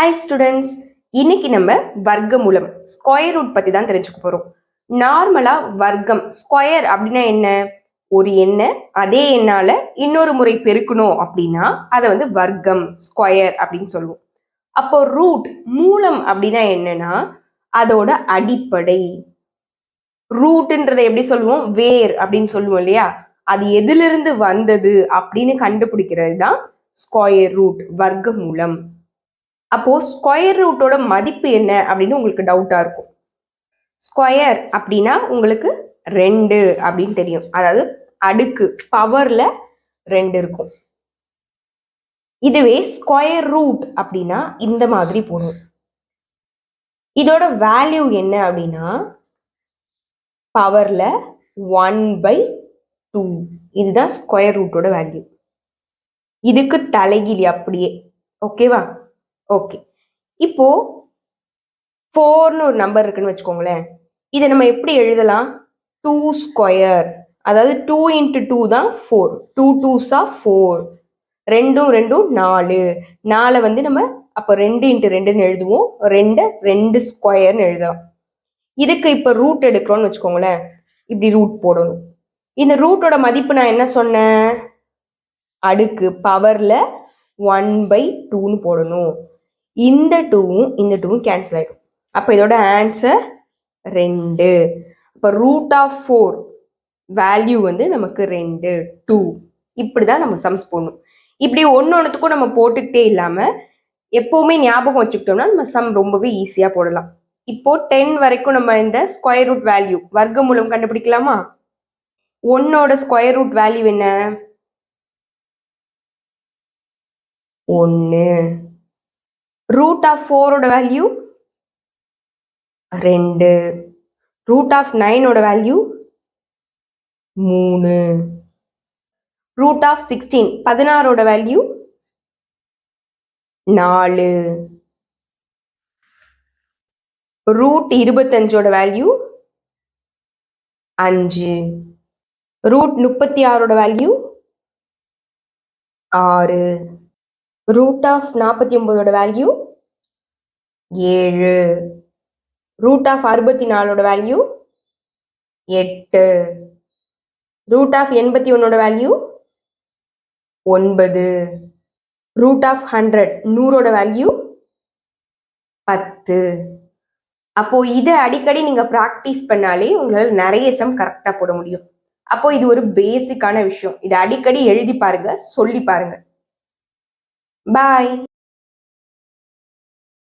Hi students, இன்னைக்கு நம்ம வர்க்கமூலம் ஸ்கொயர் ரூட் பத்தி தான் தெரிஞ்சுக்க போறோம். நார்மலா வர்க்கம் ஸ்கொயர் அப்படின்னா என்ன? ஒரு எண்ணை அதே எண்ணால இன்னொரு முறை பெருக்கணும் அப்படின்னா அதை வந்து வர்க்கம் ஸ்கொயர் அப்படின்னு சொல்லுவோம். அப்போ ரூட் மூலம் அப்படின்னா என்னன்னா அதோட அடிப்படை. ரூட்ன்றதை எப்படி சொல்லுவோம்? வேர் அப்படின்னு சொல்லுவோம் இல்லையா? அது எதிலிருந்து வந்தது அப்படின்னு கண்டுபிடிக்கிறது தான் ஸ்கொயர் ரூட், வர்க்கமூலம். அப்போ ஸ்கொயர் ரூட்டோட மதிப்பு என்ன அப்படின்னு உங்களுக்கு டவுட்டா இருக்கும். ஸ்கொயர் அப்படின்னா உங்களுக்கு 2 அப்படின்னு தெரியும். அதாவது அடுக்கு பவர்ல 2 இருக்கும். இதுவே ஸ்கொயர் ரூட் அப்படின்னா இந்த மாதிரி போடும். இதோட வேல்யூ என்ன அப்படின்னா பவர்ல 1/2. இதுதான் ஸ்கொயர் ரூட்டோட வேல்யூ. இதுக்கு தலைகீழி அப்படியே. ஓகேவா? ஓகே. இப்போ 4ன்னு ஒரு நம்பர் இருக்குன்னு வச்சுக்கோங்களேன். இதை நம்ம எப்படி எழுதலாம்? 2 ஸ்கொயர், அதாவது 2 × 2 தான் 4. 2 2s are 4. 2 2 4. 4 வந்து நம்ம அப்போ 2 × 2ன்னு எழுதுவோம். 2 ஸ்கொயர்னு எழுதலாம். இதுக்கு இப்போ ரூட் எடுக்கிறோம்னு வச்சுக்கோங்களேன். இப்படி ரூட் போடணும். இந்த ரூட்டோட மதிப்பு நான் என்ன சொன்னேன்? அடுக்கு பவர்ல 1/2ன்னு போடணும். இந்த 2வும் இந்த 2வும் கேன்சல் ஆயிடும். அப்போ இதோட ஆன்சர் 2. அப்போ √4 வேல்யூ வந்து நமக்கு 2. இப்படிதான் நம்ம சம்ஸ் போடணும். இப்படி ஒன்னொன்னுத்துக்கும் நம்ம போட்டுக்கிட்டே இல்லாம எப்பவுமே ஞாபகம் வச்சுக்கிட்டோம்னா நம்ம சம் ரொம்பவே ஈஸியா போடலாம். இப்போ 10 வரைக்கும் நம்ம இந்த ஸ்கொயர் ரூட் வேல்யூ வர்க்கமூலம் கண்டுபிடிக்கலாமா? 1ஓட ஸ்கொயர் ரூட் வேல்யூ என்ன? 1. √4ஓட வேல்யூ 2. √9ஓட வேல்யூ 3. √16 16ஓட வேல்யூ 4. √25ஓட வேல்யூ 5. √36ஓட வேல்யூ 6. √49ஓட வேல்யூ 7. √64ஓட வேல்யூ 8. √81ஓட வேல்யூ 9. √100 100ஓட வேல்யூ 10. அப்போ இதை அடிக்கடி நீங்க பிராக்டிஸ் பண்ணாலே உங்களால நிறைய சம் கரெக்டா போட முடியும். அப்போ இது ஒரு பேசிக்கான விஷயம். இதை அடிக்கடி எழுதி பாருங்க, சொல்லி பாருங்க. பாய்.